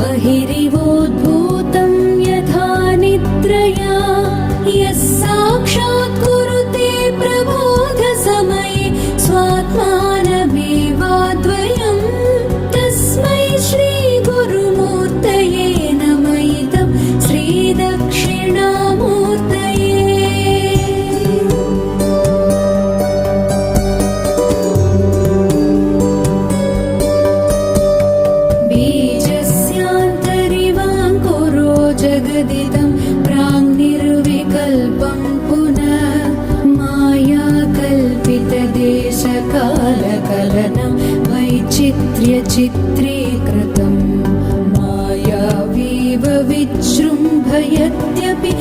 बहिरिवोद्भूतं यथा निद्रया यः साक्षात् कुरुते प्रबोधसमये स्वात्मानमेवाद्वयं तस्मै श्रीगुरुमूर्तये नमः इदं श्रीदक्षिणामूर्तये। बीजस्यान्तरिवाङ्कुरो जगदिदं प्राङ्निर्विकल्पं पुनः मायाकल्पितदेशकालकलनं वैचित्र्यचित्रीकृतं मायावीव विजृम्भयत्यपि